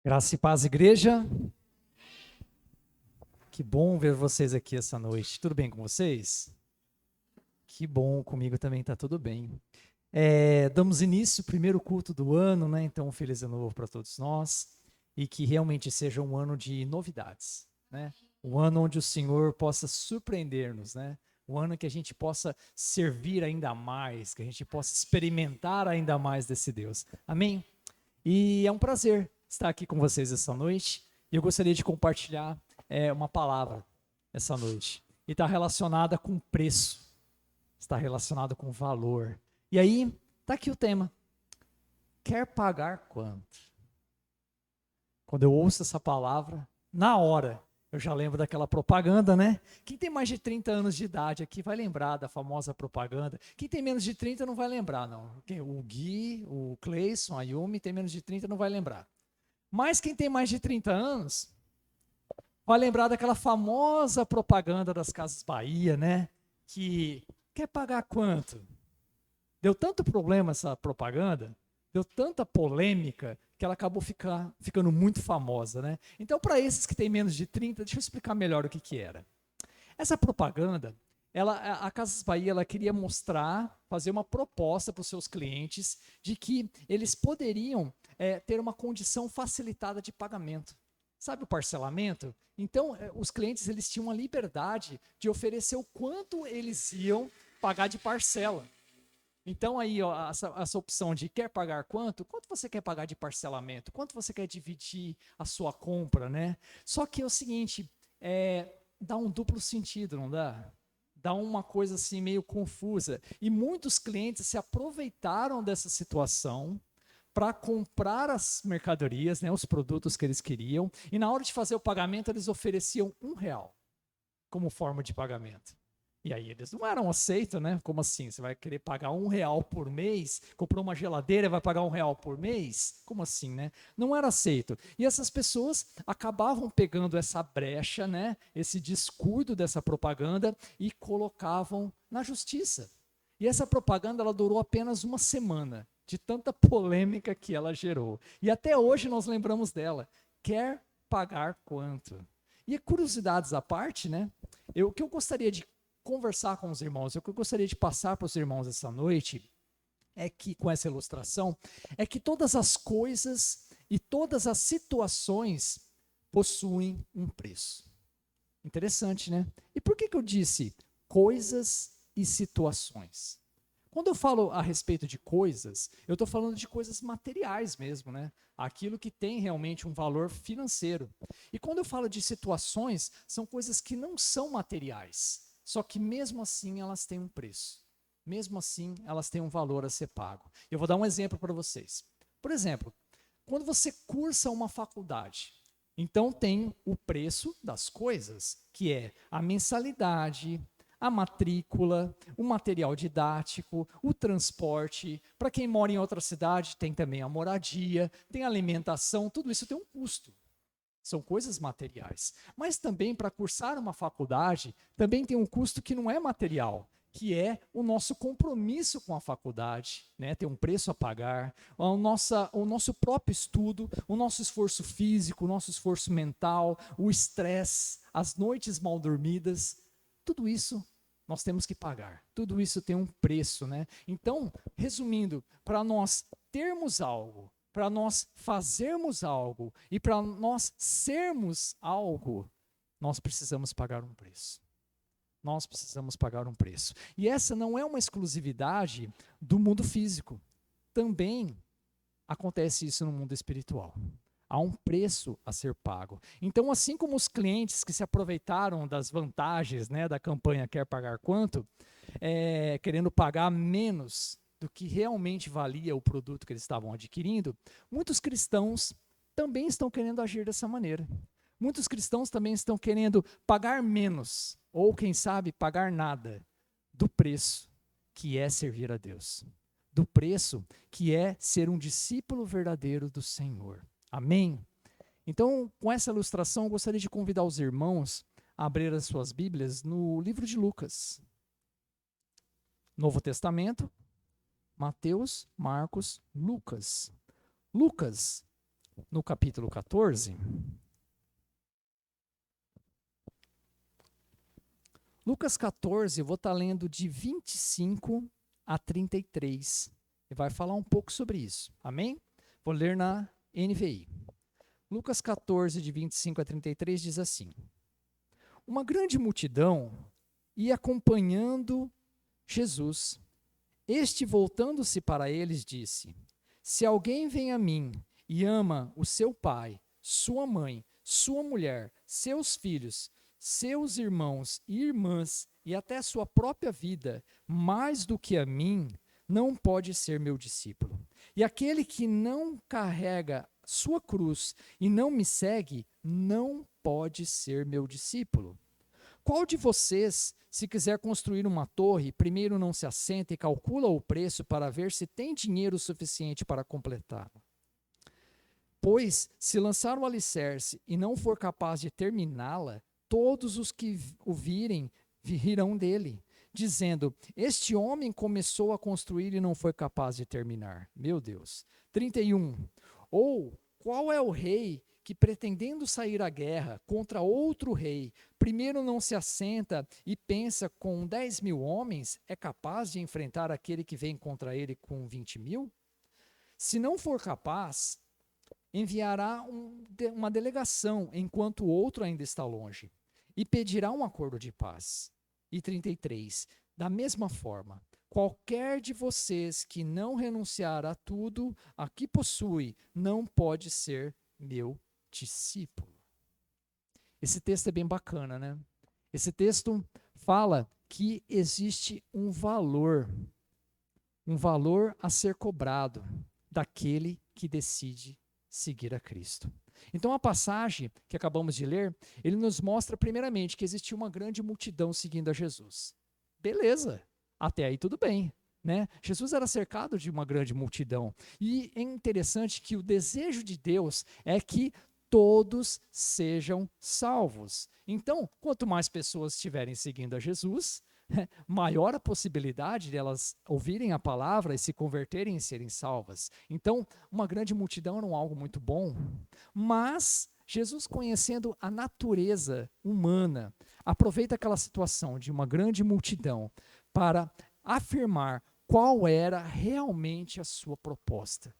Graça e paz, igreja. Que bom ver vocês aqui essa noite. Tudo bem com vocês? Que bom, comigo também está tudo bem. Damos início ao primeiro culto do ano, né? Então, um feliz ano novo para todos nós e que realmente seja um ano de novidades, né? Um ano onde o Senhor possa surpreender-nos, né? Um ano que a gente possa servir ainda mais, que a gente possa experimentar ainda mais desse Deus. Amém? E é um prazer estar aqui com vocês essa noite. E eu gostaria de compartilhar uma palavra essa noite. E está relacionada com preço, está relacionada com valor. E aí, está aqui o tema. Quer pagar quanto? Quando eu ouço essa palavra, na hora, eu já lembro daquela propaganda, né? Quem tem mais de 30 anos de idade aqui vai lembrar da famosa propaganda. Quem tem menos de 30 não vai lembrar, não. O Gui, o Cleison, a Yumi tem menos de 30 não vai lembrar. Mas quem tem mais de 30 anos vai lembrar daquela famosa propaganda das Casas Bahia, né? Que quer pagar quanto? Deu tanto problema essa propaganda, deu tanta polêmica, que ela acabou ficando muito famosa, né? Então, para esses que têm menos de 30, deixa eu explicar melhor o que era. Essa propaganda, a Casas Bahia, ela queria mostrar, fazer uma proposta para os seus clientes de que eles poderiam ter uma condição facilitada de pagamento. Sabe o parcelamento? Então, os clientes eles tinham a liberdade de oferecer o quanto eles iam pagar de parcela. Então aí, ó, essa opção de quer pagar quanto você quer pagar de parcelamento, quanto você quer dividir a sua compra, né? Só que é o seguinte, dá um duplo sentido, não dá? Dá uma coisa assim meio confusa. E muitos clientes se aproveitaram dessa situação para comprar as mercadorias, né, os produtos que eles queriam, e na hora de fazer o pagamento eles ofereciam R$ 1 como forma de pagamento. E aí eles não eram aceitos, né? Como assim? Você vai querer pagar R$ 1 por mês? Comprou uma geladeira e vai pagar R$ 1 por mês? Como assim, né? Não era aceito. E essas pessoas acabavam pegando essa brecha, né? Esse descuido dessa propaganda e colocavam na justiça. E essa propaganda ela durou apenas uma semana, de tanta polêmica que ela gerou. E até hoje nós lembramos dela. Quer pagar quanto? E curiosidades à parte, né? O que eu gostaria de conversar com os irmãos, o que eu gostaria de passar para os irmãos essa noite, é que, com essa ilustração, é que todas as coisas e todas as situações possuem um preço. Interessante, né? E por que eu disse coisas e situações? Quando eu falo a respeito de coisas, eu estou falando de coisas materiais mesmo, né? Aquilo que tem realmente um valor financeiro. E quando eu falo de situações, são coisas que não são materiais. Só que mesmo assim elas têm um preço. Mesmo assim elas têm um valor a ser pago. Eu vou dar um exemplo para vocês. Por exemplo, quando você cursa uma faculdade, então tem o preço das coisas, que é a mensalidade, a matrícula, o material didático, o transporte. Para quem mora em outra cidade, tem também a moradia, tem a alimentação, tudo isso tem um custo. São coisas materiais. Mas também para cursar uma faculdade, também tem um custo que não é material, que é o nosso compromisso com a faculdade, né? Tem um preço a pagar, o nosso próprio estudo, o nosso esforço físico, o nosso esforço mental, o estresse, as noites mal dormidas, tudo isso nós temos que pagar. Tudo isso tem um preço, né? Então, resumindo, para nós termos algo, para nós fazermos algo e para nós sermos algo, nós precisamos pagar um preço. Nós precisamos pagar um preço. E essa não é uma exclusividade do mundo físico. Também acontece isso no mundo espiritual. Há um preço a ser pago. Então, assim como os clientes que se aproveitaram das vantagens, né, da campanha Quer Pagar Quanto, querendo pagar menos do que realmente valia o produto que eles estavam adquirindo, muitos cristãos também estão querendo agir dessa maneira. Muitos cristãos também estão querendo pagar menos, ou quem sabe pagar nada, do preço que é servir a Deus. Do preço que é ser um discípulo verdadeiro do Senhor. Amém? Então, com essa ilustração, eu gostaria de convidar os irmãos a abrir as suas Bíblias no livro de Lucas. Novo Testamento, Mateus, Marcos, Lucas. Lucas no capítulo 14. Lucas 14, eu vou estar lendo de 25 a 33. E vai falar um pouco sobre isso. Amém? Vou ler na NVI. Lucas 14, de 25 a 33, diz assim: Uma grande multidão ia acompanhando Jesus. Este, voltando-se para eles, disse: Se alguém vem a mim e ama o seu pai, sua mãe, sua mulher, seus filhos, seus irmãos e irmãs e até sua própria vida, mais do que a mim, não pode ser meu discípulo. E aquele que não carrega sua cruz e não me segue, não pode ser meu discípulo. Qual de vocês, se quiser construir uma torre, primeiro não se assenta e calcula o preço para ver se tem dinheiro suficiente para completá-la? Pois, se lançar o alicerce e não for capaz de terminá-la, todos os que o virem rirão dele, dizendo: Este homem começou a construir e não foi capaz de terminar. Meu Deus. 31. Ou qual é o rei que, pretendendo sair à guerra contra outro rei, primeiro não se assenta e pensa com 10.000 homens, é capaz de enfrentar aquele que vem contra ele com 20.000? Se não for capaz, enviará uma delegação enquanto o outro ainda está longe e pedirá um acordo de paz. E 33. Da mesma forma, qualquer de vocês que não renunciar a tudo a que possui, não pode ser meu discípulo. Esse texto é bem bacana, né? Esse texto fala que existe um valor a ser cobrado daquele que decide seguir a Cristo. Então a passagem que acabamos de ler, ele nos mostra primeiramente que existia uma grande multidão seguindo a Jesus. Beleza, até aí tudo bem, né? Jesus era cercado de uma grande multidão. E é interessante que o desejo de Deus é que todos sejam salvos. Então, quanto mais pessoas estiverem seguindo a Jesus, maior a possibilidade de elas ouvirem a palavra e se converterem e serem salvas. Então, uma grande multidão era algo muito bom, mas Jesus, conhecendo a natureza humana, aproveita aquela situação de uma grande multidão para afirmar qual era realmente a sua proposta.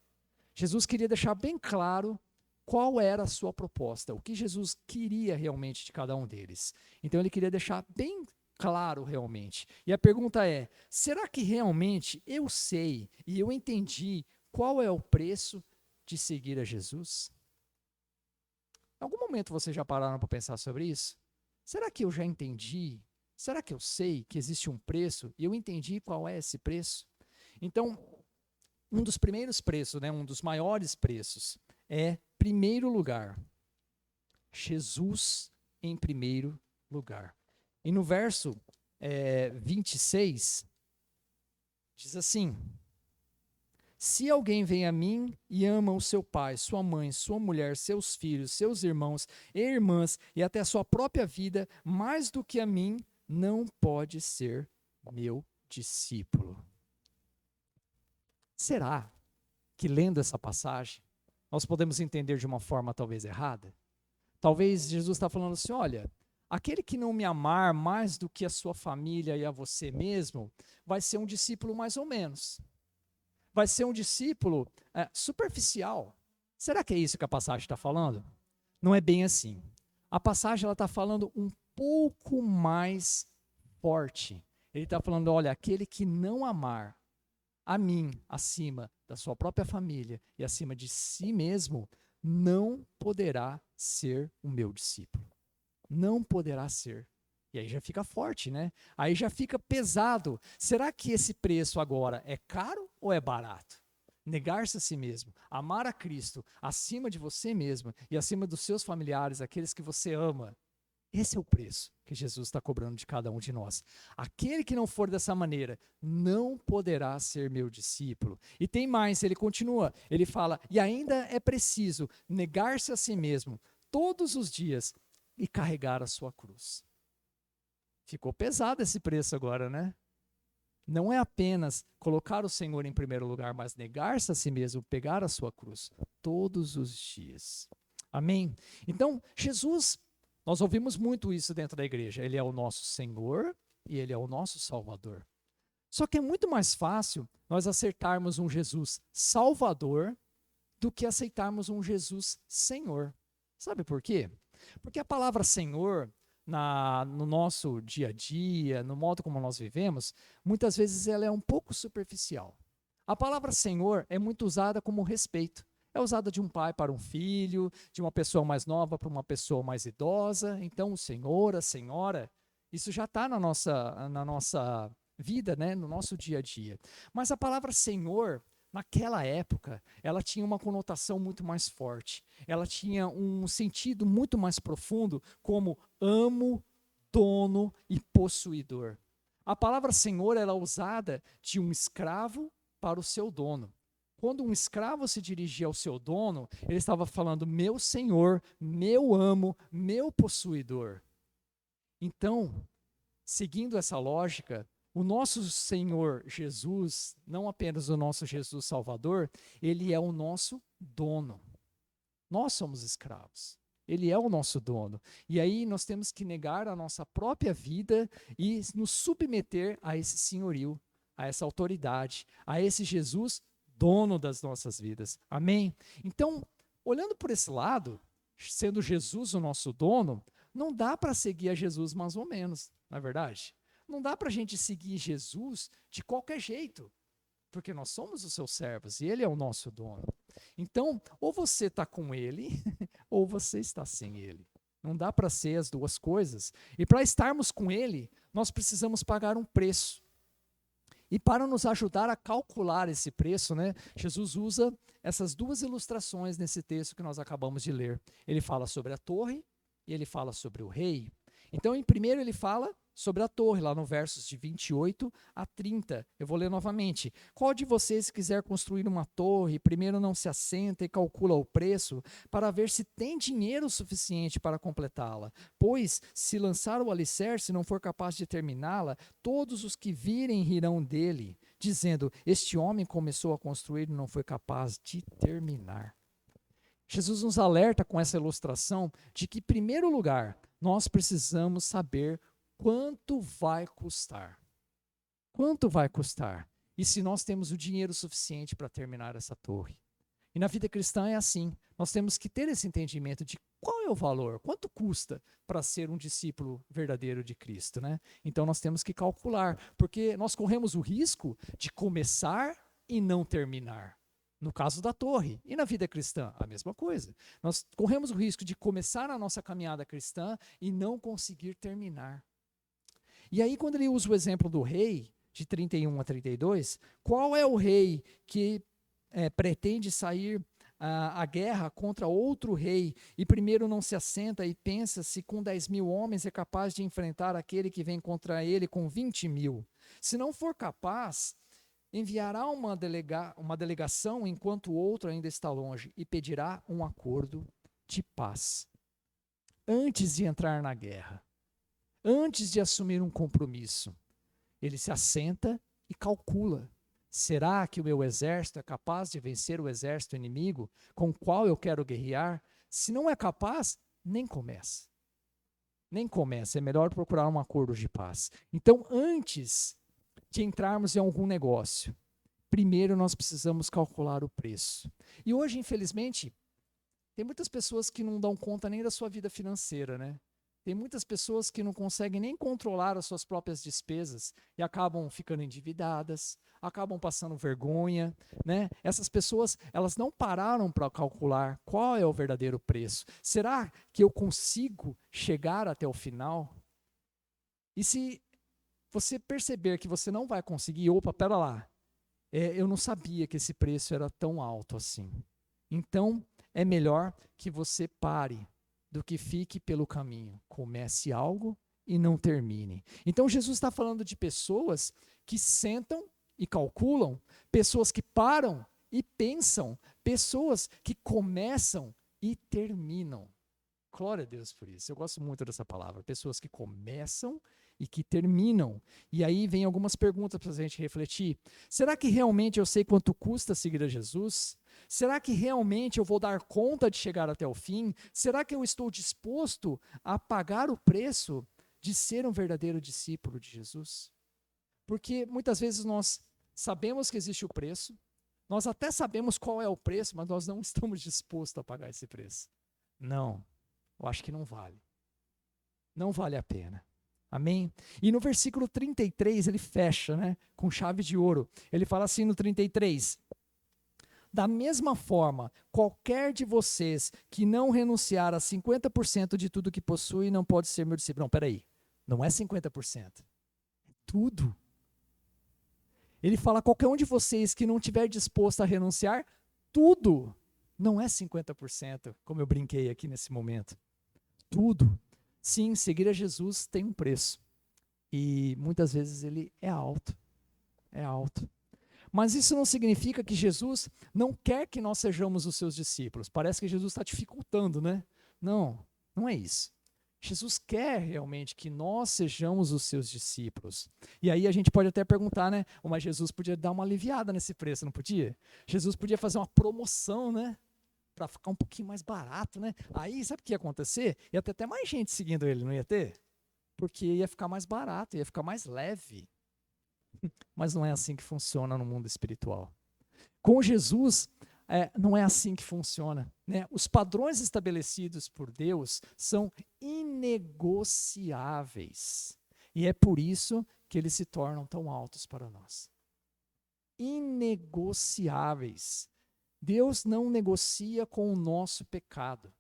Jesus queria deixar bem claro qual era a sua proposta, o que Jesus queria realmente de cada um deles. Então ele queria deixar bem claro realmente. E a pergunta é: será que realmente eu sei e eu entendi qual é o preço de seguir a Jesus? Em algum momento vocês já pararam para pensar sobre isso? Será que eu já entendi? Será que eu sei que existe um preço e eu entendi qual é esse preço? Então, um dos primeiros preços, né, um dos maiores preços é, primeiro lugar, Jesus em primeiro lugar. E no verso 26, diz assim: Se alguém vem a mim e ama o seu pai, sua mãe, sua mulher, seus filhos, seus irmãos e irmãs e até a sua própria vida, mais do que a mim, não pode ser meu discípulo. Será que, lendo essa passagem, nós podemos entender de uma forma talvez errada? Talvez Jesus está falando assim: olha, aquele que não me amar mais do que a sua família e a você mesmo, vai ser um discípulo mais ou menos. Vai ser um discípulo superficial. Será que é isso que a passagem está falando? Não é bem assim. A passagem está falando um pouco mais forte. Ele está falando: olha, aquele que não amar a mim acima da sua própria família e acima de si mesmo, não poderá ser o meu discípulo. Não poderá ser. E aí já fica forte, né? Aí já fica pesado. Será que esse preço agora é caro ou é barato? Negar-se a si mesmo, amar a Cristo acima de você mesmo e acima dos seus familiares, aqueles que você ama. Esse é o preço que Jesus está cobrando de cada um de nós. Aquele que não for dessa maneira não poderá ser meu discípulo. E tem mais, ele continua, ele fala: e ainda é preciso negar-se a si mesmo todos os dias e carregar a sua cruz. Ficou pesado esse preço agora, né? não é apenas colocar o Senhor em primeiro lugar, mas negar-se a si mesmo, pegar a sua cruz todos os dias. Amém? Então, Jesus, nós ouvimos muito isso dentro da igreja. Ele é o nosso Senhor e Ele é o nosso Salvador. Só que é muito mais fácil nós aceitarmos um Jesus Salvador do que aceitarmos um Jesus Senhor. Sabe por quê? Porque a palavra Senhor, no nosso dia a dia, no modo como nós vivemos, muitas vezes ela é um pouco superficial. A palavra Senhor é muito usada como respeito. É usada de um pai para um filho, de uma pessoa mais nova para uma pessoa mais idosa. Então, o Senhor, a Senhora, isso já está na nossa vida, né? No nosso dia a dia. Mas a palavra Senhor, naquela época, ela tinha uma conotação muito mais forte. Ela tinha um sentido muito mais profundo, como amo, dono e possuidor. A palavra Senhor era usada de um escravo para o seu dono. Quando um escravo se dirigia ao seu dono, ele estava falando, meu senhor, meu amo, meu possuidor. Então, seguindo essa lógica, o nosso Senhor Jesus, não apenas o nosso Jesus Salvador, ele é o nosso dono. Nós somos escravos. Ele é o nosso dono. E aí nós temos que negar a nossa própria vida e nos submeter a esse senhorio, a essa autoridade, a esse Jesus dono das nossas vidas. Amém? Então, olhando por esse lado, sendo Jesus o nosso dono, não dá para seguir a Jesus mais ou menos, não é verdade? Não dá para a gente seguir Jesus de qualquer jeito, porque nós somos os seus servos e ele é o nosso dono. Então, ou você está com ele, ou você está sem ele. Não dá para ser as duas coisas. E para estarmos com ele, nós precisamos pagar um preço. E para nos ajudar a calcular esse preço, né, Jesus usa essas duas ilustrações nesse texto que nós acabamos de ler. Ele fala sobre a torre e ele fala sobre o rei. Então, em primeiro ele fala sobre a torre, lá no versos de 28 a 30. Eu vou ler novamente. Qual de vocês quiser construir uma torre, primeiro não se assenta e calcula o preço, para ver se tem dinheiro suficiente para completá-la? Pois, se lançar o alicerce e não for capaz de terminá-la, todos os que virem rirão dele, dizendo, este homem começou a construir e não foi capaz de terminar. Jesus nos alerta com essa ilustração de que, em primeiro lugar, nós precisamos saber quanto vai custar. Quanto vai custar? E se nós temos o dinheiro suficiente para terminar essa torre? E na vida cristã é assim. Nós temos que ter esse entendimento de qual é o valor, quanto custa para ser um discípulo verdadeiro de Cristo, né? Então nós temos que calcular, porque nós corremos o risco de começar e não terminar. No caso da torre. E na vida cristã, a mesma coisa. Nós corremos o risco de começar a nossa caminhada cristã e não conseguir terminar. E aí, quando ele usa o exemplo do rei, de 31 a 32, qual é o rei que pretende sair à guerra contra outro rei e primeiro não se assenta e pensa se com 10.000 homens é capaz de enfrentar aquele que vem contra ele com 20.000? Se não for capaz, enviará uma delegação enquanto o outro ainda está longe e pedirá um acordo de paz. Antes de entrar na guerra, antes de assumir um compromisso, ele se assenta e calcula. Será que o meu exército é capaz de vencer o exército inimigo com o qual eu quero guerrear? Se não é capaz, nem começa. Nem começa, é melhor procurar um acordo de paz. Então, antes de entrarmos em algum negócio, primeiro nós precisamos calcular o preço. E hoje, infelizmente, tem muitas pessoas que não dão conta nem da sua vida financeira, né? Tem muitas pessoas que não conseguem nem controlar as suas próprias despesas e acabam ficando endividadas, acabam passando vergonha, né? Essas pessoas, elas não pararam para calcular qual é o verdadeiro preço. Será que eu consigo chegar até o final? E se você perceber que você não vai conseguir, opa, pera lá, eu não sabia que esse preço era tão alto assim. Então, é melhor que você pare do que fique pelo caminho. Comece algo e não termine. Então, Jesus está falando de pessoas que sentam e calculam, pessoas que param e pensam, pessoas que começam e terminam. Glória a Deus por isso. Eu gosto muito dessa palavra. Pessoas que começam e que terminam. E aí vem algumas perguntas para a gente refletir. Será que realmente eu sei quanto custa seguir a Jesus? Será que realmente eu vou dar conta de chegar até o fim? Será que eu estou disposto a pagar o preço de ser um verdadeiro discípulo de Jesus? Porque muitas vezes nós sabemos que existe o preço, nós até sabemos qual é o preço, mas nós não estamos dispostos a pagar esse preço. Não, eu acho que não vale. Não vale a pena. Amém? E no versículo 33 ele fecha, né, com chave de ouro. Ele fala assim no 33: da mesma forma, qualquer de vocês que não renunciar a 50% de tudo que possui não pode ser meu discípulo. Não, peraí. Não é 50%. É tudo. Ele fala, qualquer um de vocês que não estiver disposto a renunciar, tudo. Não é 50%, como eu brinquei aqui nesse momento. Tudo. Sim, seguir a Jesus tem um preço. E muitas vezes ele é alto. É alto. Mas isso não significa que Jesus não quer que nós sejamos os seus discípulos. Parece que Jesus está dificultando, né? Não, não é isso. Jesus quer realmente que nós sejamos os seus discípulos. E aí a gente pode até perguntar, né? Mas Jesus podia dar uma aliviada nesse preço, não podia? Jesus podia fazer uma promoção, né? Para ficar um pouquinho mais barato, né? Aí sabe o que ia acontecer? Ia ter até mais gente seguindo ele, não ia ter? Porque ia ficar mais barato, ia ficar mais leve. Mas não é assim que funciona no mundo espiritual. Com Jesus, não é assim que funciona, né? Os padrões estabelecidos por Deus são inegociáveis. E é por isso que eles se tornam tão altos para nós. Inegociáveis. Deus não negocia com o nosso pecado.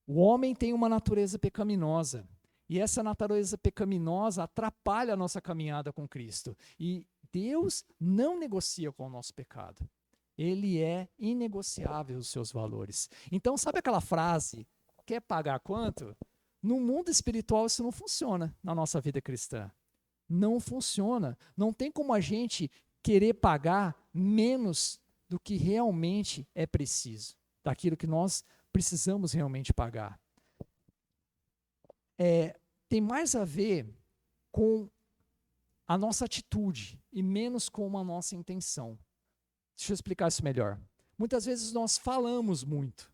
O homem tem uma natureza pecaminosa. E essa natureza pecaminosa atrapalha a nossa caminhada com Cristo. E Deus não negocia com o nosso pecado. Ele é inegociável os seus valores. Então, sabe aquela frase, quer pagar quanto? No mundo espiritual isso não funciona na nossa vida cristã. Não funciona. Não tem como a gente querer pagar menos do que realmente é preciso, daquilo que nós precisamos realmente pagar. Tem mais a ver com a nossa atitude e menos com a nossa intenção. Deixa eu explicar isso melhor. Muitas vezes nós falamos muito.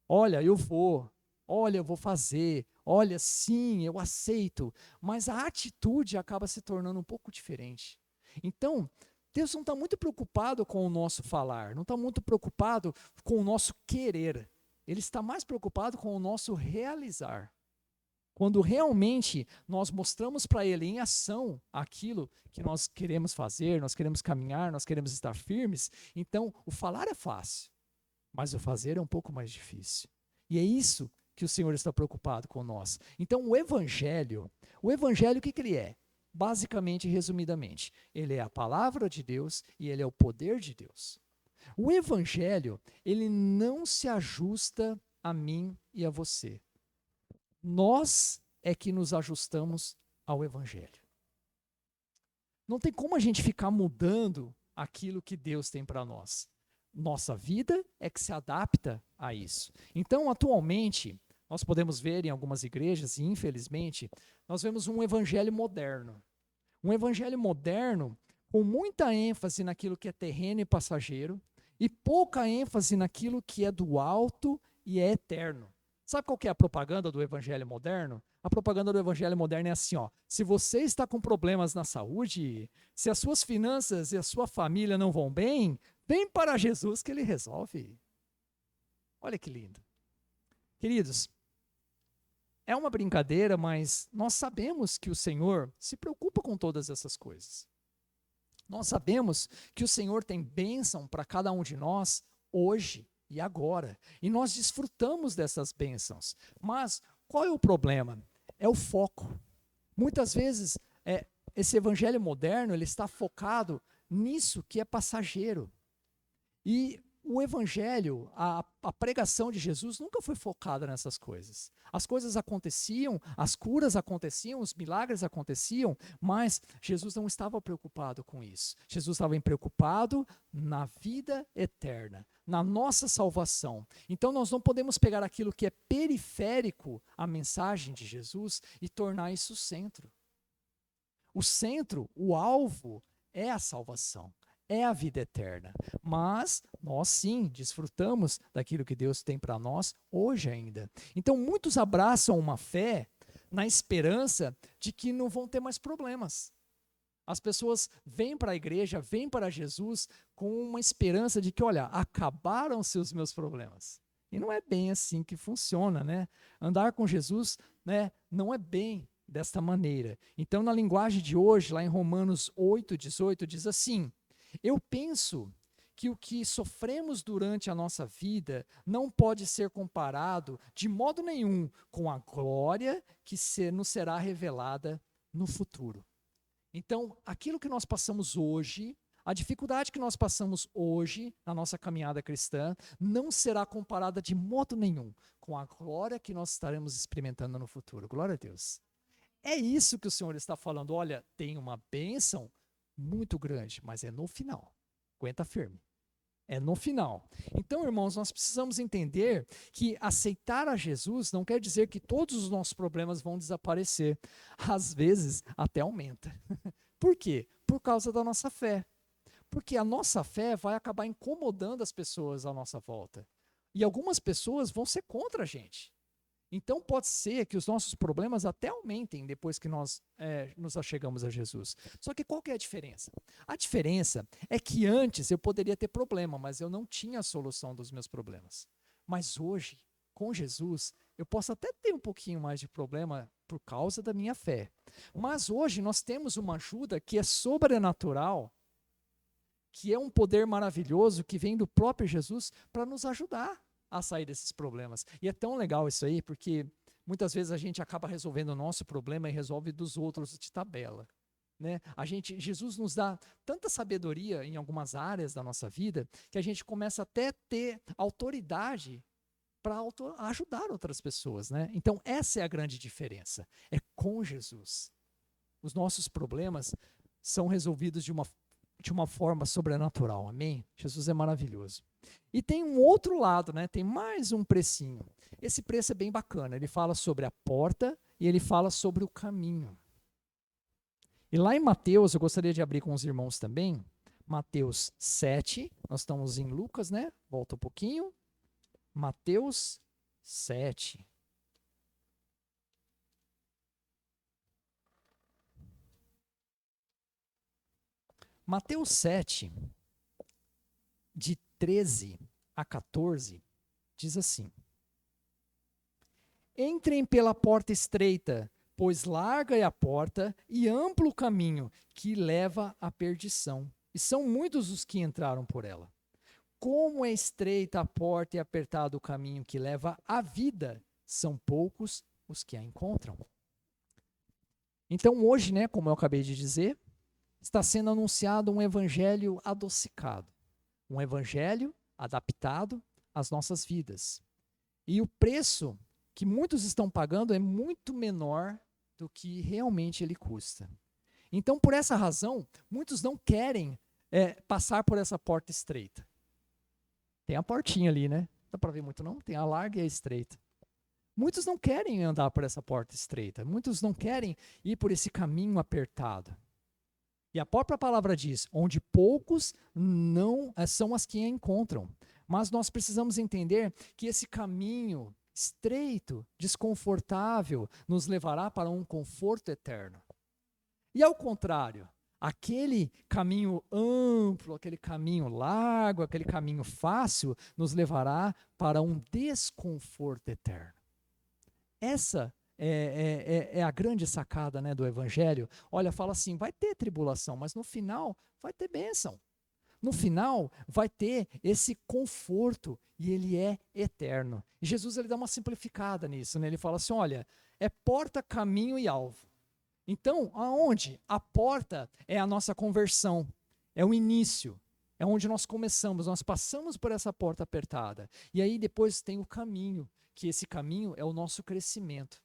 Olha, eu vou. Olha, eu vou fazer. Olha, sim, eu aceito. Mas a atitude acaba se tornando um pouco diferente. Então, Deus não está muito preocupado com o nosso falar, não está muito preocupado com o nosso querer. Ele está mais preocupado com o nosso realizar. Quando realmente nós mostramos para Ele em ação aquilo que nós queremos fazer, nós queremos caminhar, nós queremos estar firmes, então o falar é fácil, mas o fazer é um pouco mais difícil. E é isso que o Senhor está preocupado com nós. Então o Evangelho o que ele é? Basicamente, resumidamente, ele é a palavra de Deus e ele é o poder de Deus. O Evangelho, ele não se ajusta a mim e a você. Nós é que nos ajustamos ao Evangelho. Não tem como a gente ficar mudando aquilo que Deus tem para nós. Nossa vida é que se adapta a isso. Então, atualmente, nós podemos ver em algumas igrejas, e infelizmente, nós vemos um evangelho moderno. Um evangelho moderno com muita ênfase naquilo que é terreno e passageiro e pouca ênfase naquilo que é do alto e é eterno. Sabe qual que é a propaganda do evangelho moderno? A propaganda do evangelho moderno é assim, ó: se você está com problemas na saúde, se as suas finanças e a sua família não vão bem, vem para Jesus que ele resolve. Olha que lindo. Queridos, é uma brincadeira, mas nós sabemos que o Senhor se preocupa com todas essas coisas. Nós sabemos que o Senhor tem bênção para cada um de nós hoje e agora. E nós desfrutamos dessas bênçãos. Mas qual é o problema? É o foco. Muitas vezes, esse evangelho moderno ele está focado nisso que é passageiro. E o evangelho, a pregação de Jesus nunca foi focada nessas coisas. As coisas aconteciam, as curas aconteciam, os milagres aconteciam, mas Jesus não estava preocupado com isso. Jesus estava preocupado na vida eterna, na nossa salvação. Então nós não podemos pegar aquilo que é periférico à mensagem de Jesus e tornar isso o centro. O centro, o alvo é a salvação, é a vida eterna. Mas nós sim desfrutamos daquilo que Deus tem para nós hoje ainda. Então muitos abraçam uma fé na esperança de que não vão ter mais problemas. As pessoas vêm para a igreja, vêm para Jesus com uma esperança de que, olha, acabaram-se os meus problemas. E não é bem assim que funciona, né? Andar com Jesus, né, não é bem desta maneira. Então, na linguagem de hoje, lá em Romanos 8:18, diz assim: eu penso que o que sofremos durante a nossa vida não pode ser comparado de modo nenhum com a glória que nos será revelada no futuro. Então, aquilo que nós passamos hoje, a dificuldade que nós passamos hoje na nossa caminhada cristã, não será comparada de modo nenhum com a glória que nós estaremos experimentando no futuro. Glória a Deus. É isso que o Senhor está falando. Olha, tem uma bênção muito grande, mas é no final. Aguenta firme. É no final. Então, irmãos, nós precisamos entender que aceitar a Jesus não quer dizer que todos os nossos problemas vão desaparecer. Às vezes, até aumenta. Por quê? Por causa da nossa fé. Porque a nossa fé vai acabar incomodando as pessoas à nossa volta. E algumas pessoas vão ser contra a gente. Então pode ser que os nossos problemas até aumentem depois que nós nos achegamos a Jesus. Só que qual que é a diferença? A diferença é que antes eu poderia ter problema, mas eu não tinha a solução dos meus problemas. Mas hoje, com Jesus, eu posso até ter um pouquinho mais de problema por causa da minha fé. Mas hoje nós temos uma ajuda que é sobrenatural, que é um poder maravilhoso que vem do próprio Jesus para nos ajudar a sair desses problemas. E é tão legal isso aí, porque muitas vezes a gente acaba resolvendo o nosso problema e resolve dos outros de tabela. Né? Jesus nos dá tanta sabedoria em algumas áreas da nossa vida que a gente começa até a ter autoridade para ajudar outras pessoas. Né? Então essa é a grande diferença. É com Jesus. Os nossos problemas são resolvidos de uma forma sobrenatural. Amém? Jesus é maravilhoso. E tem um outro lado, né? Tem mais um precinho. Esse preço é bem bacana. Ele fala sobre a porta e ele fala sobre o caminho. E lá em Mateus, eu gostaria de abrir com os irmãos também. Mateus 7. Nós estamos em Lucas, né? Volta um pouquinho. Mateus 7. Mateus 7, de 13 a 14, diz assim: entrem pela porta estreita, pois larga é a porta e amplo o caminho que leva à perdição, e são muitos os que entraram por ela. Como é estreita a porta e apertado o caminho que leva à vida, são poucos os que a encontram. Então hoje, né, como eu acabei de dizer, está sendo anunciado um evangelho adocicado, um evangelho adaptado às nossas vidas. E o preço que muitos estão pagando é muito menor do que realmente ele custa. Então, por essa razão, muitos não querem passar por essa porta estreita. Tem a portinha ali, né? Não dá para ver muito não? Tem a larga e a estreita. Muitos não querem andar por essa porta estreita. Muitos não querem ir por esse caminho apertado. E a própria palavra diz, onde poucos não são as que a encontram. Mas nós precisamos entender que esse caminho estreito, desconfortável, nos levará para um conforto eterno. E ao contrário, aquele caminho amplo, aquele caminho largo, aquele caminho fácil, nos levará para um desconforto eterno. Essa é a grande sacada, né, do evangelho. Olha, fala assim, vai ter tribulação, mas no final vai ter bênção. No final vai ter esse conforto e ele é eterno. E Jesus ele dá uma simplificada nisso, né? Ele fala assim, olha, é porta, caminho e alvo. Então, aonde? A porta é a nossa conversão, é o início, é onde nós começamos, nós passamos por essa porta apertada. E aí depois tem o caminho, que esse caminho é o nosso crescimento.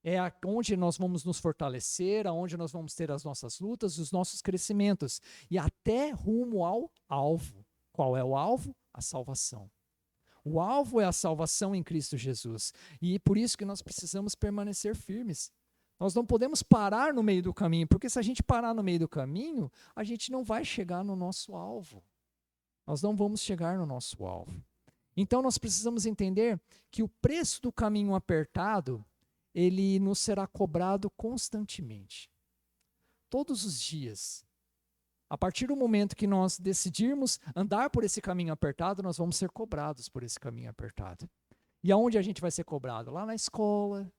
É onde nós vamos nos fortalecer, aonde nós vamos ter as nossas lutas, os nossos crescimentos. E até rumo ao alvo. Qual é o alvo? A salvação. O alvo é a salvação em Cristo Jesus. E por isso que nós precisamos permanecer firmes. Nós não podemos parar no meio do caminho, porque se a gente parar no meio do caminho, a gente não vai chegar no nosso alvo. Nós não vamos chegar no nosso alvo. Então nós precisamos entender que o preço do caminho apertado, ele nos será cobrado constantemente. Todos os dias. A partir do momento que nós decidirmos andar por esse caminho apertado, nós vamos ser cobrados por esse caminho apertado. E aonde a gente vai ser cobrado? Lá na escola,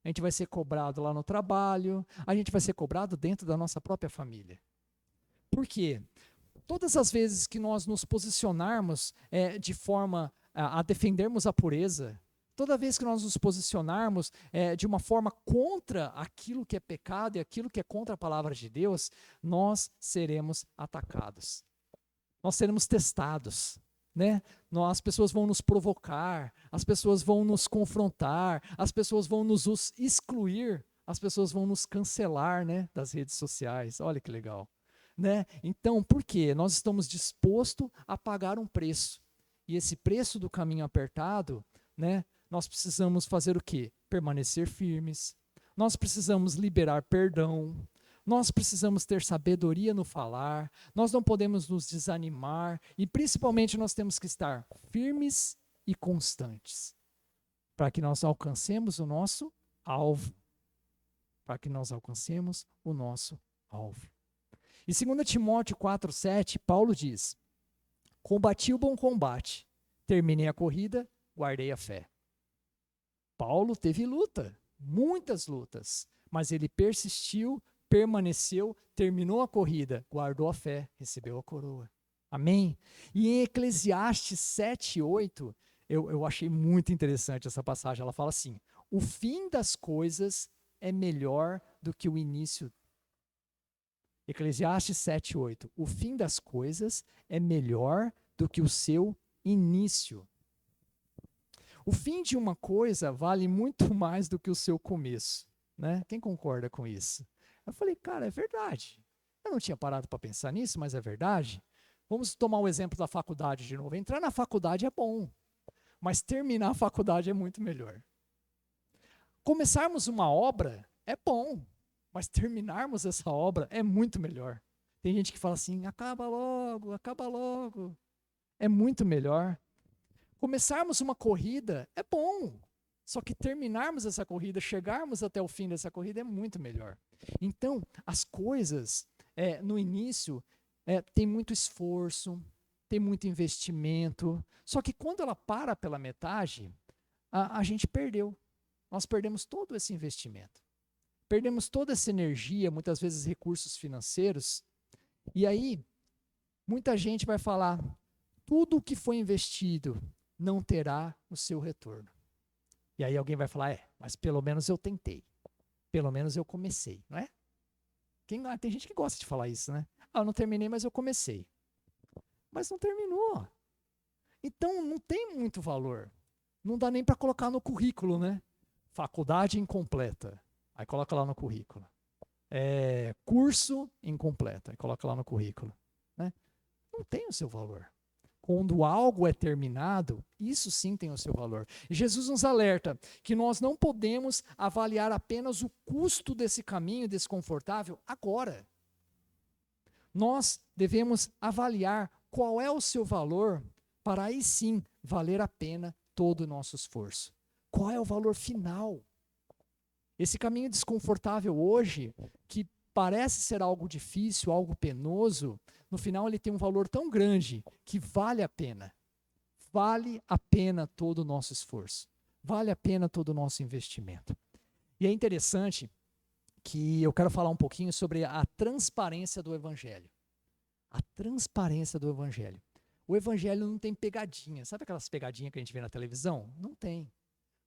a gente vai ser cobrado lá no trabalho, a gente vai ser cobrado dentro da nossa própria família. Por quê? Todas as vezes que nós nos posicionarmos de forma a defendermos a pureza, toda vez que nós nos posicionarmos de uma forma contra aquilo que é pecado e aquilo que é contra a palavra de Deus, nós seremos atacados. Nós seremos testados. Né? As pessoas vão nos provocar, as pessoas vão nos confrontar, as pessoas vão nos excluir, as pessoas vão nos cancelar, né, das redes sociais. Olha que legal. Né? Então, por quê? Nós estamos dispostos a pagar um preço. E esse preço do caminho apertado, né, nós precisamos fazer o quê? Permanecer firmes. Nós precisamos liberar perdão. Nós precisamos ter sabedoria no falar, nós não podemos nos desanimar e principalmente nós temos que estar firmes e constantes para que nós alcancemos o nosso alvo. Para que nós alcancemos o nosso alvo. E 2 Timóteo 4,7, Paulo diz: combati o bom combate, terminei a corrida, guardei a fé. Paulo teve luta, muitas lutas, mas ele persistiu, permaneceu, terminou a corrida, guardou a fé, recebeu a coroa. Amém? E em Eclesiastes 7:8, eu achei muito interessante essa passagem. Ela fala assim: o fim das coisas é melhor do que o início. Eclesiastes 7:8. O fim das coisas é melhor do que o seu início. O fim de uma coisa vale muito mais do que o seu começo. Né? Quem concorda com isso? Eu falei, cara, é verdade. Eu não tinha parado para pensar nisso, mas é verdade. Vamos tomar o exemplo da faculdade de novo. Entrar na faculdade é bom, mas terminar a faculdade é muito melhor. Começarmos uma obra é bom, mas terminarmos essa obra é muito melhor. Tem gente que fala assim, acaba logo, acaba logo. É muito melhor. Começarmos uma corrida é bom, só que terminarmos essa corrida, chegarmos até o fim dessa corrida é muito melhor. Então, as coisas, no início, tem muito esforço, tem muito investimento, só que quando ela para pela metade, a gente perdeu. Nós perdemos todo esse investimento. Perdemos toda essa energia, muitas vezes recursos financeiros, e aí, muita gente vai falar, tudo o que foi investido não terá o seu retorno. E aí alguém vai falar, mas pelo menos eu tentei. Pelo menos eu comecei, não é? Tem gente que gosta de falar isso, né? Eu não terminei, mas eu comecei. Mas não terminou. Então não tem muito valor. Não dá nem para colocar no currículo, né? Faculdade incompleta. Aí coloca lá no currículo. Curso incompleto. Aí coloca lá no currículo. Né? Não tem o seu valor. Quando algo é terminado, isso sim tem o seu valor. E Jesus nos alerta que nós não podemos avaliar apenas o custo desse caminho desconfortável agora. Nós devemos avaliar qual é o seu valor para aí sim valer a pena todo o nosso esforço. Qual é o valor final? Esse caminho desconfortável hoje, que parece ser algo difícil, algo penoso, no final ele tem um valor tão grande que vale a pena. Vale a pena todo o nosso esforço. Vale a pena todo o nosso investimento. E é interessante que eu quero falar um pouquinho sobre a transparência do Evangelho. A transparência do Evangelho. O Evangelho não tem pegadinha. Sabe aquelas pegadinhas que a gente vê na televisão? Não tem.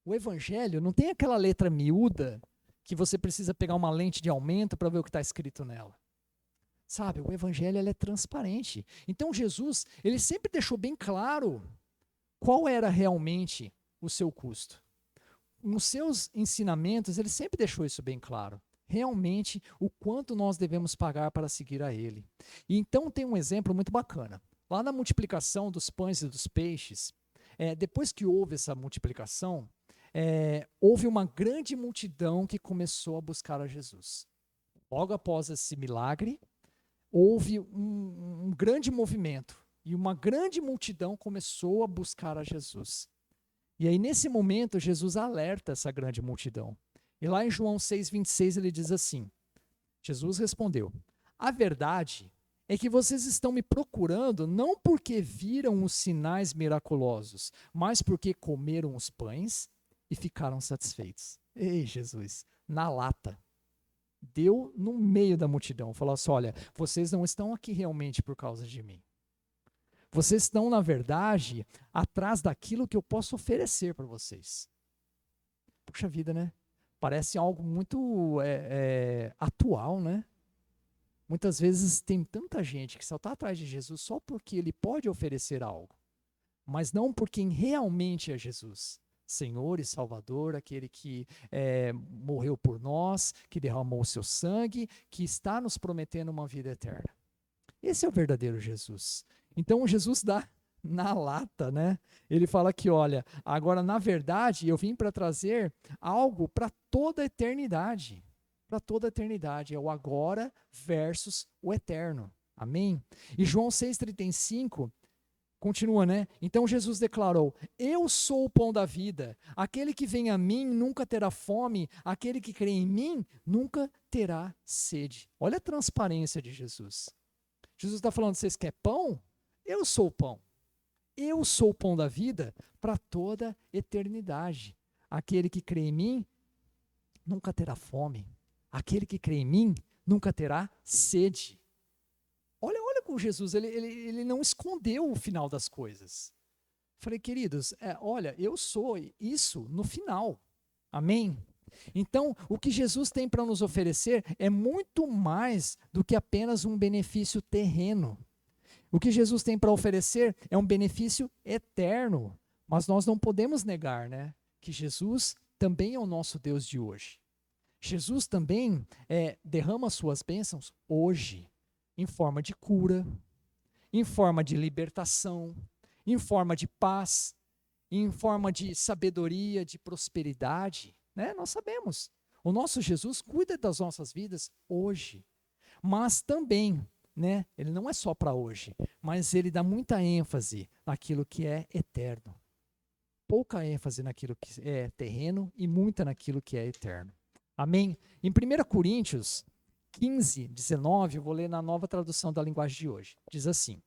O Evangelho não tem aquela letra miúda que você precisa pegar uma lente de aumento para ver o que está escrito nela. Sabe, o Evangelho ele é transparente. Então Jesus, ele sempre deixou bem claro qual era realmente o seu custo. Nos seus ensinamentos, ele sempre deixou isso bem claro. Realmente, o quanto nós devemos pagar para seguir a ele. E então tem um exemplo muito bacana. Lá na multiplicação dos pães e dos peixes, depois que houve essa multiplicação, houve uma grande multidão que começou a buscar a Jesus. Logo após esse milagre, houve um grande movimento e uma grande multidão começou a buscar a Jesus. E aí, nesse momento, Jesus alerta essa grande multidão. E lá em João 6,26, ele diz assim: Jesus respondeu: a verdade é que vocês estão me procurando não porque viram os sinais miraculosos, mas porque comeram os pães e ficaram satisfeitos. Ei, Jesus, na lata. Deu no meio da multidão. Falou assim: olha, vocês não estão aqui realmente por causa de mim. Vocês estão, na verdade, atrás daquilo que eu posso oferecer para vocês. Puxa vida, né? Parece algo muito atual, né? Muitas vezes tem tanta gente que só está atrás de Jesus só porque ele pode oferecer algo, mas não por quem realmente é Jesus. Senhor e Salvador, aquele que morreu por nós, que derramou o seu sangue, que está nos prometendo uma vida eterna. Esse é o verdadeiro Jesus. Então Jesus dá na lata, né? Ele fala que, olha, agora na verdade eu vim para trazer algo para toda a eternidade. Para toda a eternidade. É o agora versus o eterno. Amém? E João 6,35 continua, né? Então Jesus declarou: eu sou o pão da vida. Aquele que vem a mim nunca terá fome. Aquele que crê em mim nunca terá sede. Olha a transparência de Jesus. Jesus está falando: vocês querem pão? Eu sou o pão. Eu sou o pão da vida para toda a eternidade. Aquele que crê em mim nunca terá fome. Aquele que crê em mim nunca terá sede. Olha com Jesus, ele não escondeu o final das coisas. Falei, queridos, olha, eu sou isso no final. Amém? Então, o que Jesus tem para nos oferecer é muito mais do que apenas um benefício terreno. O que Jesus tem para oferecer é um benefício eterno. Mas nós não podemos negar, né, que Jesus também é o nosso Deus de hoje. Jesus também derrama suas bênçãos hoje, em forma de cura, em forma de libertação, em forma de paz, em forma de sabedoria, de prosperidade. Né? Nós sabemos, o nosso Jesus cuida das nossas vidas hoje, mas também, né, ele não é só para hoje, mas ele dá muita ênfase naquilo que é eterno. Pouca ênfase naquilo que é terreno e muita naquilo que é eterno. Amém? Em 1 Coríntios 15, 19, eu vou ler na nova tradução da linguagem de hoje. Diz assim: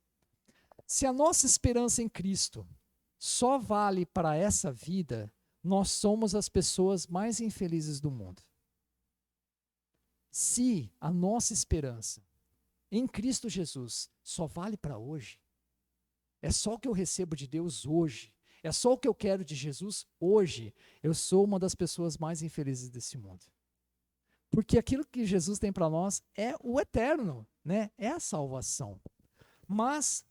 se a nossa esperança em Cristo só vale para essa vida, nós somos as pessoas mais infelizes do mundo. Se a nossa esperança em Cristo Jesus só vale para hoje, é só o que eu recebo de Deus hoje, é só o que eu quero de Jesus hoje, eu sou uma das pessoas mais infelizes desse mundo. Porque aquilo que Jesus tem para nós é o eterno, né? É a salvação. Mas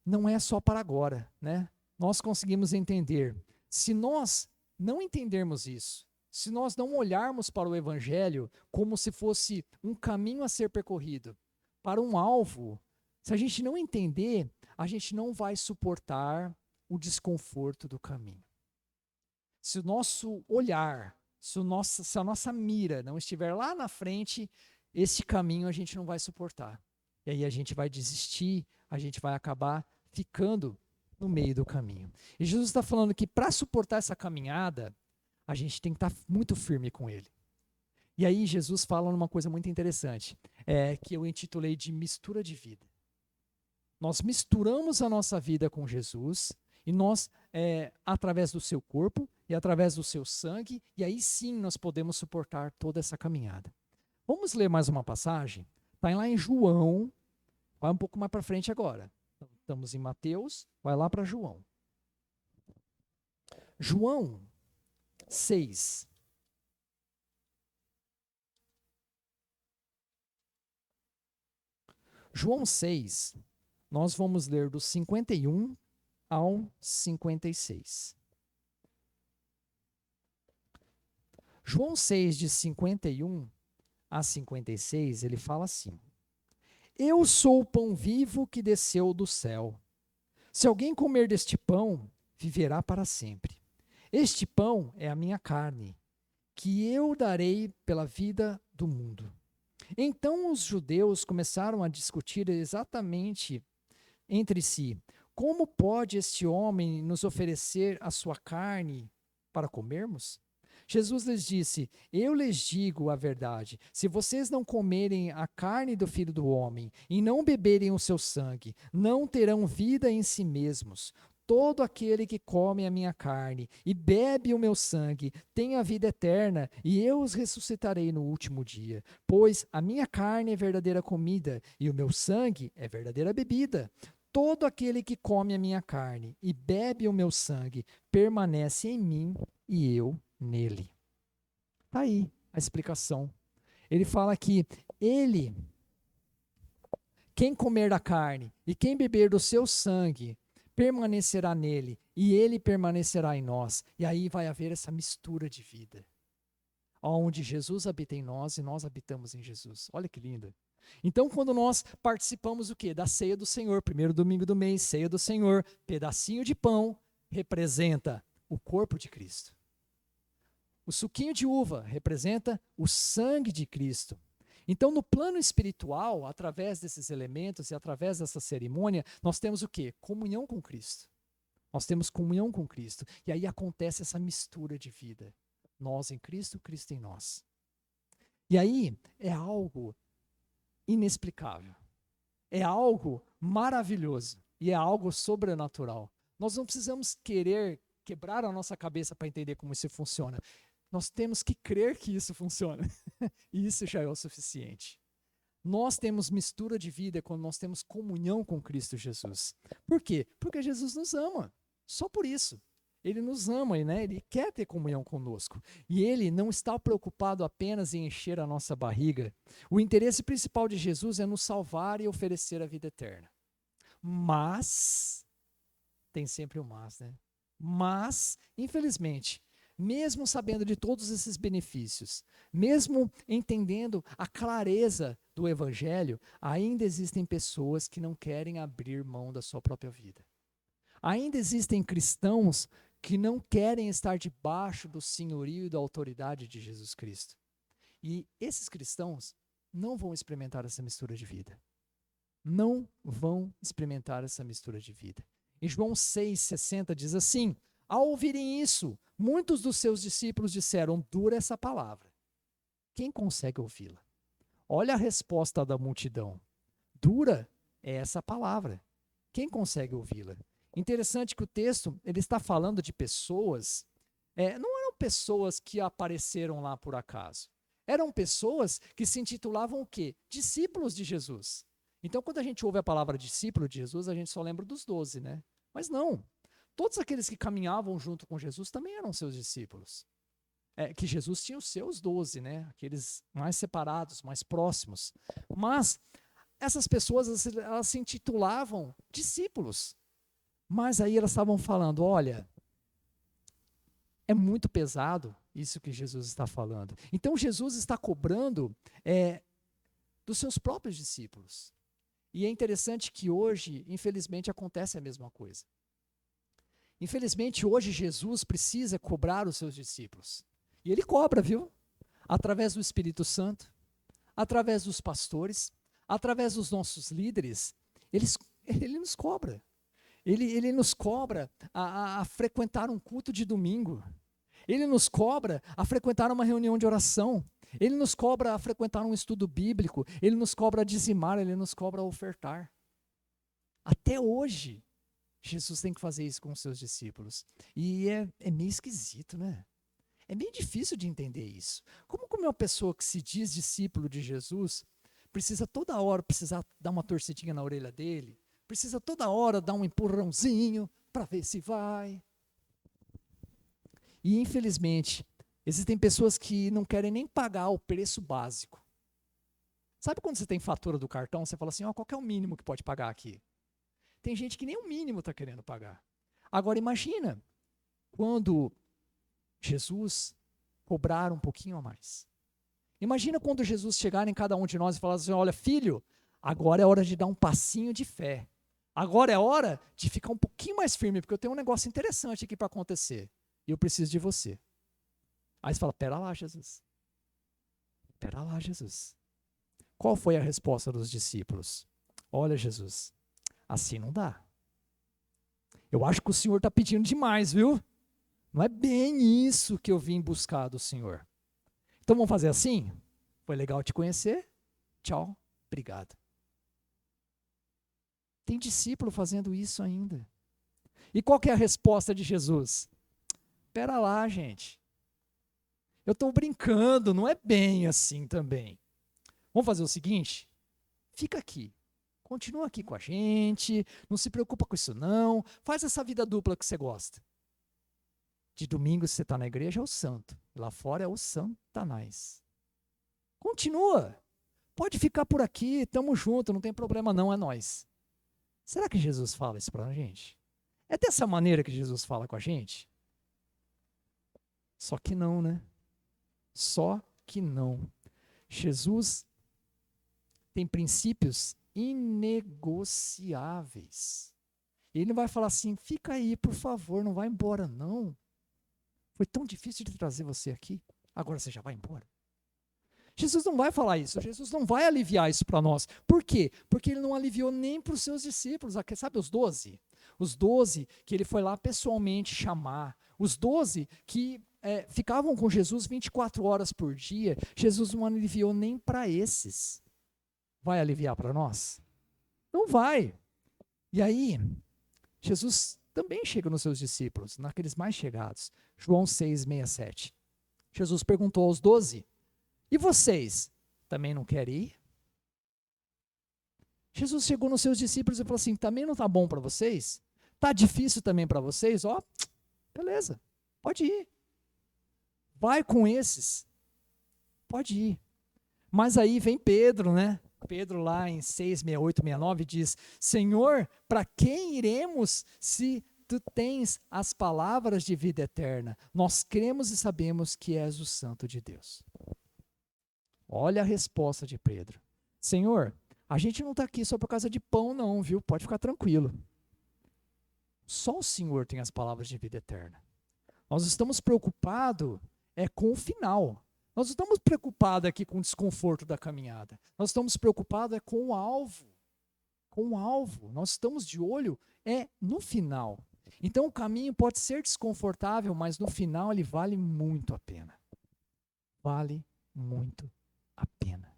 não é só para agora, né? Nós conseguimos entender. Se nós não entendermos isso, se nós não olharmos para o Evangelho como se fosse um caminho a ser percorrido, para um alvo, se a gente não entender, a gente não vai suportar o desconforto do caminho. Se o nosso olhar, se a nossa mira não estiver lá na frente, esse caminho a gente não vai suportar. E aí a gente vai desistir, a gente vai acabar ficando no meio do caminho. E Jesus está falando que para suportar essa caminhada, a gente tem que estar muito firme com Ele. E aí Jesus fala uma coisa muito interessante, que eu intitulei de mistura de vida. Nós misturamos a nossa vida com Jesus e nós, através do seu corpo e através do seu sangue, e aí sim nós podemos suportar toda essa caminhada. Vamos ler mais uma passagem? Está lá em João, vai um pouco mais para frente agora. Estamos em Mateus, vai lá para João. João 6. João 6, nós vamos ler do 51 ao 56. João 6, de 51 a 56, ele fala assim: eu sou o pão vivo que desceu do céu. Se alguém comer deste pão, viverá para sempre. Este pão é a minha carne, que eu darei pela vida do mundo. Então os judeus começaram a discutir exatamente entre si: como pode este homem nos oferecer a sua carne para comermos? Jesus lhes disse: eu lhes digo a verdade. Se vocês não comerem a carne do Filho do Homem e não beberem o seu sangue, não terão vida em si mesmos. Todo aquele que come a minha carne e bebe o meu sangue tem a vida eterna, e eu os ressuscitarei no último dia. Pois a minha carne é verdadeira comida e o meu sangue é verdadeira bebida. Todo aquele que come a minha carne e bebe o meu sangue permanece em mim e eu nele. Está aí a explicação. Ele fala que quem comer da carne e quem beber do seu sangue, permanecerá nele e ele permanecerá em nós. E aí vai haver essa mistura de vida, onde Jesus habita em nós e nós habitamos em Jesus. Olha que lindo. Então, quando nós participamos do quê? Da ceia do Senhor, primeiro domingo do mês, ceia do Senhor, pedacinho de pão representa o corpo de Cristo. O suquinho de uva representa o sangue de Cristo. Então, no plano espiritual, através desses elementos e através dessa cerimônia, nós temos o quê? Comunhão com Cristo. Nós temos comunhão com Cristo. E aí acontece essa mistura de vida. Nós em Cristo, Cristo em nós. E aí é algo inexplicável. É algo maravilhoso. E é algo sobrenatural. Nós não precisamos querer quebrar a nossa cabeça para entender como isso funciona. Nós temos que crer que isso funciona. E isso já é o suficiente. Nós temos mistura de vida quando nós temos comunhão com Cristo Jesus. Por quê? Porque Jesus nos ama. Só por isso. Ele nos ama, né? Ele quer ter comunhão conosco. E ele não está preocupado apenas em encher a nossa barriga. O interesse principal de Jesus é nos salvar e oferecer a vida eterna. Mas, tem sempre o mas, né? Mas, infelizmente, mesmo sabendo de todos esses benefícios, mesmo entendendo a clareza do Evangelho, ainda existem pessoas que não querem abrir mão da sua própria vida. Ainda existem cristãos que não querem estar debaixo do senhorio e da autoridade de Jesus Cristo. E esses cristãos não vão experimentar essa mistura de vida. Não vão experimentar essa mistura de vida. Em João 6,60 diz assim: ao ouvirem isso, muitos dos seus discípulos disseram: dura essa palavra. Quem consegue ouvi-la? Olha a resposta da multidão. Dura é essa palavra. Quem consegue ouvi-la? Interessante que o texto ele está falando de pessoas, não eram pessoas que apareceram lá por acaso. Eram pessoas que se intitulavam o quê? Discípulos de Jesus. Então, quando a gente ouve a palavra discípulo de Jesus, a gente só lembra dos 12, né? Mas não. Todos aqueles que caminhavam junto com Jesus também eram seus discípulos. Que Jesus tinha os seus 12, né? Aqueles mais separados, mais próximos. Mas essas pessoas, elas se intitulavam discípulos. Mas aí elas estavam falando: olha, é muito pesado isso que Jesus está falando. Então Jesus está cobrando dos seus próprios discípulos. E é interessante que hoje, infelizmente, acontece a mesma coisa. Infelizmente, hoje Jesus precisa cobrar os seus discípulos. E ele cobra, viu? Através do Espírito Santo, através dos pastores, através dos nossos líderes, ele nos cobra. Ele nos cobra a frequentar um culto de domingo. Ele nos cobra a frequentar uma reunião de oração. Ele nos cobra a frequentar um estudo bíblico. Ele nos cobra a dizimar, ele nos cobra a ofertar. Até hoje, Jesus tem que fazer isso com os seus discípulos. E é meio esquisito, né? É meio difícil de entender isso. Como uma pessoa que se diz discípulo de Jesus precisa toda hora dar uma torcidinha na orelha dele, precisa toda hora dar um empurrãozinho para ver se vai. E infelizmente, existem pessoas que não querem nem pagar o preço básico. Sabe quando você tem fatura do cartão, você fala assim: qual que é o mínimo que pode pagar aqui? Tem gente que nem o mínimo está querendo pagar. Agora imagina quando Jesus cobrar um pouquinho a mais. Imagina quando Jesus chegar em cada um de nós e falar assim: olha, filho, agora é hora de dar um passinho de fé. Agora é hora de ficar um pouquinho mais firme, porque eu tenho um negócio interessante aqui para acontecer. e eu preciso de você. Aí você fala, pera lá, Jesus. Pera lá, Jesus. Qual foi a resposta dos discípulos? Olha, Jesus, assim não dá. Eu acho que o Senhor está pedindo demais, viu? Não é bem isso que eu vim buscar do Senhor. Então vamos fazer assim? Foi legal te conhecer. Tchau, obrigado. Tem discípulo fazendo isso ainda. E qual que é a resposta de Jesus? Pera lá, gente. Eu estou brincando, não é bem assim também. Vamos fazer o seguinte? Fica aqui. Continua aqui com a gente. Não se preocupa com isso não. Faz essa vida dupla que você gosta. De domingo, se você está na igreja, é o santo. Lá fora é o santanás. Continua. Pode ficar por aqui, estamos juntos, não tem problema não, é nós. Será que Jesus fala isso para a gente? É dessa maneira que Jesus fala com a gente? Só que não, né? Só que não. Jesus tem princípios inegociáveis. Ele não vai falar assim, fica aí, por favor, não vai embora, não. Foi tão difícil de trazer você aqui, agora você já vai embora. Jesus não vai falar isso, Jesus não vai aliviar isso para nós. Por quê? Porque ele não aliviou nem para os seus discípulos, sabe os 12? Os 12 que ele foi lá pessoalmente chamar, os 12 que ficavam com Jesus 24 horas por dia, Jesus não aliviou nem para esses. Vai aliviar para nós? Não vai. E aí, Jesus também chega nos seus discípulos, naqueles mais chegados. João 6,67. Jesus perguntou aos 12, e vocês também não querem ir? Jesus chegou nos seus discípulos e falou assim, também não está bom para vocês? Está difícil também para vocês? Ó, beleza, pode ir. Vai com esses. Pode ir. Mas aí vem Pedro, né? Pedro lá em 6:68, 69 diz, Senhor, para quem iremos se tu tens as palavras de vida eterna? Nós cremos e sabemos que és o Santo de Deus. Olha a resposta de Pedro. Senhor, a gente não está aqui só por causa de pão não, viu? Pode ficar tranquilo. Só o Senhor tem as palavras de vida eterna. Nós estamos preocupados com o final. Nós não estamos preocupados aqui com o desconforto da caminhada. Nós estamos preocupados com o alvo. Com o alvo. Nós estamos de olho no final. Então o caminho pode ser desconfortável, mas no final ele vale muito a pena. Vale muito a pena.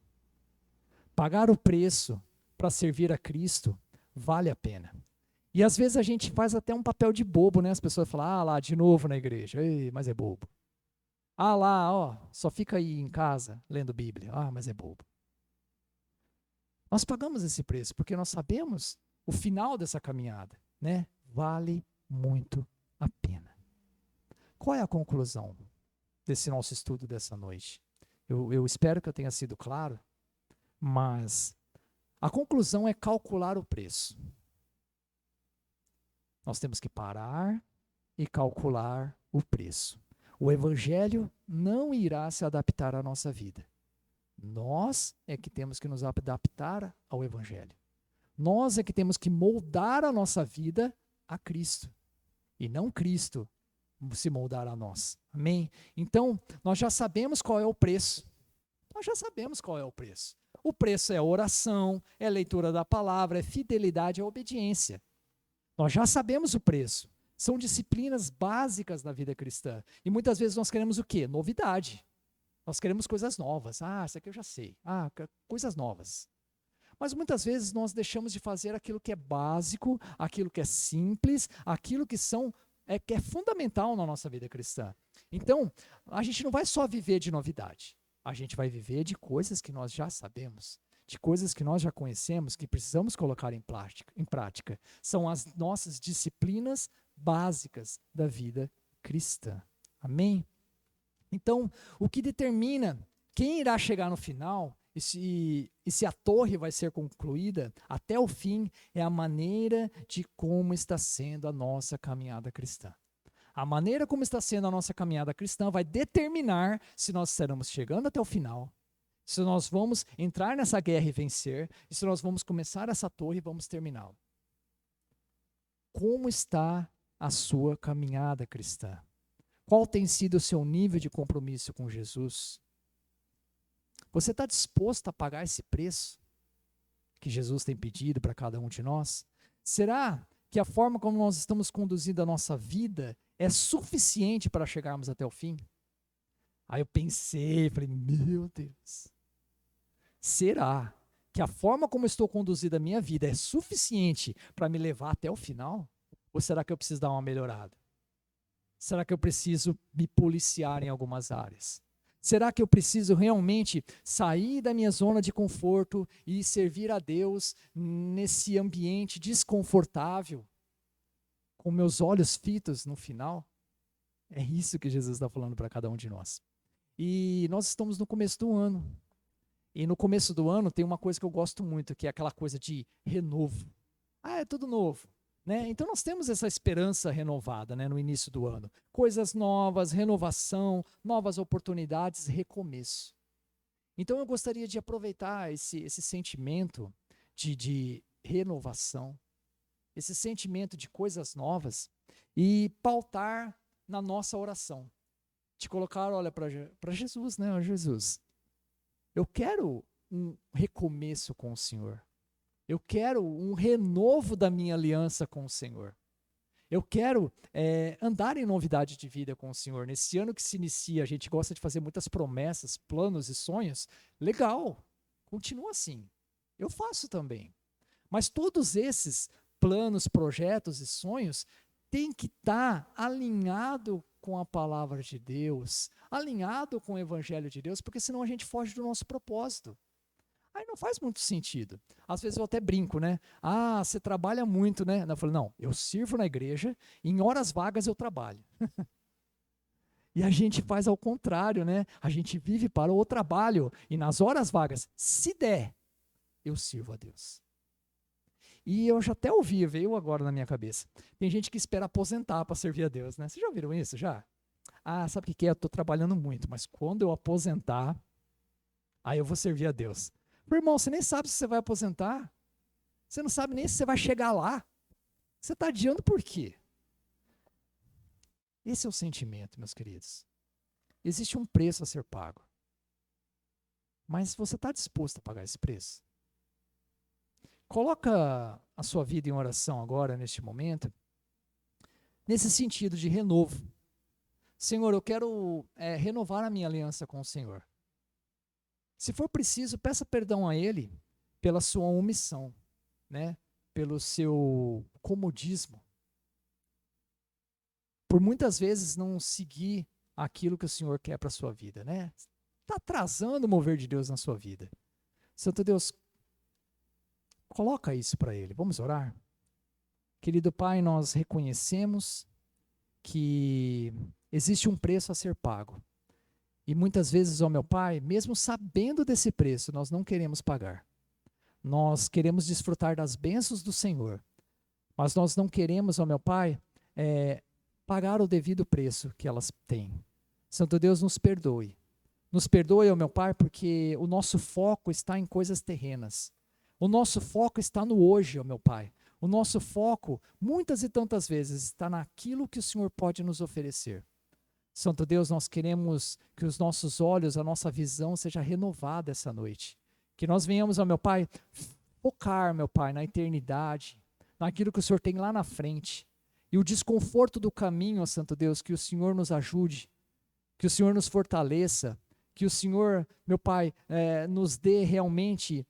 Pagar o preço para servir a Cristo vale a pena. E às vezes a gente faz até um papel de bobo, né? As pessoas falam, lá, de novo na igreja, ei, mas é bobo. Lá, ó, só fica aí em casa lendo Bíblia. Mas é bobo. Nós pagamos esse preço porque nós sabemos o final dessa caminhada, né? Vale muito a pena. Qual é a conclusão desse nosso estudo dessa noite? Eu espero que eu tenha sido claro, mas a conclusão é calcular o preço. Nós temos que parar e calcular o preço. O evangelho não irá se adaptar à nossa vida. Nós é que temos que nos adaptar ao evangelho. Nós é que temos que moldar a nossa vida a Cristo. E não Cristo se moldar a nós. Amém? Então, nós já sabemos qual é o preço. Nós já sabemos qual é o preço. O preço é oração, é leitura da palavra, é fidelidade, é obediência. Nós já sabemos o preço. São disciplinas básicas da vida cristã. E muitas vezes nós queremos o quê? Novidade. Nós queremos coisas novas. Isso aqui eu já sei. Coisas novas. Mas muitas vezes nós deixamos de fazer aquilo que é básico, aquilo que é simples, aquilo que é fundamental na nossa vida cristã. Então, a gente não vai só viver de novidade. A gente vai viver de coisas que nós já sabemos, de coisas que nós já conhecemos, que precisamos colocar em prática. São as nossas disciplinas básicas da vida cristã. Amém? Então, o que determina quem irá chegar no final e se a torre vai ser concluída até o fim é a maneira de como está sendo a nossa caminhada cristã. A maneira como está sendo a nossa caminhada cristã vai determinar se nós estaremos chegando até o final, se nós vamos entrar nessa guerra e vencer, e se nós vamos começar essa torre e vamos terminá-la. Como está a sua caminhada cristã? Qual tem sido o seu nível de compromisso com Jesus? Você está disposto a pagar esse preço que Jesus tem pedido para cada um de nós? Será que a forma como nós estamos conduzindo a nossa vida é suficiente para chegarmos até o fim? Aí eu pensei, falei, meu Deus, será que a forma como eu estou conduzindo a minha vida é suficiente para me levar até o final? Ou será que eu preciso dar uma melhorada? Será que eu preciso me policiar em algumas áreas? Será que eu preciso realmente sair da minha zona de conforto e servir a Deus nesse ambiente desconfortável, com meus olhos fitos no final? É isso que Jesus está falando para cada um de nós. E nós estamos no começo do ano. E no começo do ano tem uma coisa que eu gosto muito, que é aquela coisa de renovo. É tudo novo. Né? Então nós temos essa esperança renovada, né, no início do ano. Coisas novas, renovação, novas oportunidades, recomeço. Então eu gostaria de aproveitar esse sentimento de renovação, esse sentimento de coisas novas e pautar na nossa oração. De colocar, olha, para Jesus, né? Jesus, eu quero um recomeço com o Senhor. Eu quero um renovo da minha aliança com o Senhor. Eu quero andar em novidade de vida com o Senhor. Nesse ano que se inicia, a gente gosta de fazer muitas promessas, planos e sonhos. Legal, continua assim. Eu faço também. Mas todos esses planos, projetos e sonhos têm que estar alinhado com a palavra de Deus, alinhado com o Evangelho de Deus, porque senão a gente foge do nosso propósito. Aí não faz muito sentido. Às vezes eu até brinco, né? Ah, você trabalha muito, né? Eu falo, não, eu sirvo na igreja, em horas vagas eu trabalho. E a gente faz ao contrário, né? A gente vive para o trabalho e nas horas vagas, se der, eu sirvo a Deus. E eu já até ouvi, veio agora na minha cabeça. Tem gente que espera aposentar para servir a Deus, né? Vocês já ouviram isso? Já? Ah, sabe o que é? Eu estou trabalhando muito, mas quando eu aposentar, aí eu vou servir a Deus. Meu irmão, você nem sabe se você vai aposentar. Você não sabe nem se você vai chegar lá. Você está adiando por quê? Esse é o sentimento, meus queridos. Existe um preço a ser pago. Mas você está disposto a pagar esse preço? Coloca a sua vida em oração agora, neste momento, nesse sentido de renovo. Senhor, eu quero renovar a minha aliança com o Senhor. Se for preciso, peça perdão a Ele pela sua omissão, né? Pelo seu comodismo. Por muitas vezes não seguir aquilo que o Senhor quer para a sua vida, né? Está atrasando o mover de Deus na sua vida. Santo Deus, coloca isso para Ele. Vamos orar? Querido Pai, nós reconhecemos que existe um preço a ser pago. E muitas vezes, ó meu Pai, mesmo sabendo desse preço, nós não queremos pagar. Nós queremos desfrutar das bênçãos do Senhor. Mas nós não queremos, ó meu Pai, pagar o devido preço que elas têm. Santo Deus, nos perdoe. Nos perdoe, ó meu Pai, porque o nosso foco está em coisas terrenas. O nosso foco está no hoje, ó meu Pai. O nosso foco, muitas e tantas vezes, está naquilo que o Senhor pode nos oferecer. Santo Deus, nós queremos que os nossos olhos, a nossa visão seja renovada essa noite. Que nós venhamos, ó meu Pai, focar, meu Pai, na eternidade, naquilo que o Senhor tem lá na frente. E o desconforto do caminho, ó Santo Deus, que o Senhor nos ajude, que o Senhor nos fortaleça, que o Senhor, meu Pai, nos dê realmente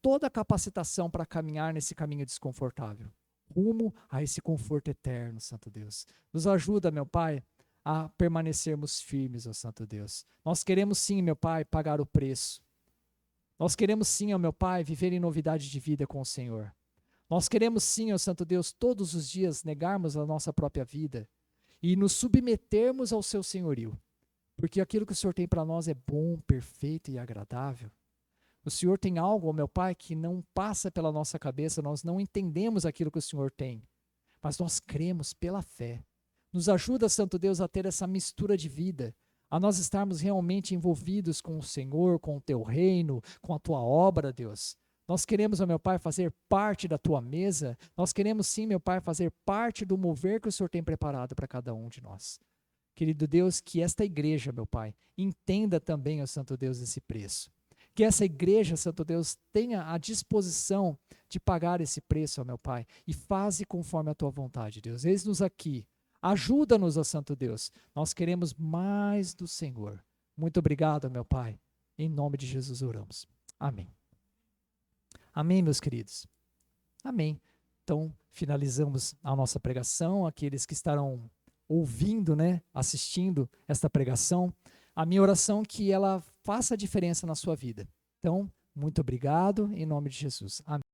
toda a capacitação para caminhar nesse caminho desconfortável, rumo a esse conforto eterno, Santo Deus. Nos ajuda, meu Pai, a permanecermos firmes, ó Santo Deus. Nós queremos sim, meu Pai, pagar o preço. Nós queremos sim, ó meu Pai, viver em novidade de vida com o Senhor. Nós queremos sim, ó Santo Deus, todos os dias negarmos a nossa própria vida e nos submetermos ao seu senhorio. Porque aquilo que o Senhor tem para nós é bom, perfeito e agradável. O Senhor tem algo, ó meu Pai, que não passa pela nossa cabeça, nós não entendemos aquilo que o Senhor tem, mas nós cremos pela fé. Nos ajuda, Santo Deus, a ter essa mistura de vida, a nós estarmos realmente envolvidos com o Senhor, com o Teu reino, com a Tua obra, Deus. Nós queremos, ó meu Pai, fazer parte da Tua mesa, nós queremos sim, meu Pai, fazer parte do mover que o Senhor tem preparado para cada um de nós. Querido Deus, que esta igreja, meu Pai, entenda também, ó Santo Deus, esse preço. Que essa igreja, Santo Deus, tenha a disposição de pagar esse preço, ó meu Pai, e faze conforme a tua vontade, Deus. Eis-nos aqui. Ajuda-nos, ó Santo Deus. Nós queremos mais do Senhor. Muito obrigado, meu Pai. Em nome de Jesus oramos. Amém. Amém, meus queridos. Amém. Então, finalizamos a nossa pregação. Aqueles que estarão ouvindo, né, assistindo esta pregação, a minha oração é que ela faça a diferença na sua vida. Então, muito obrigado, em nome de Jesus. Amém.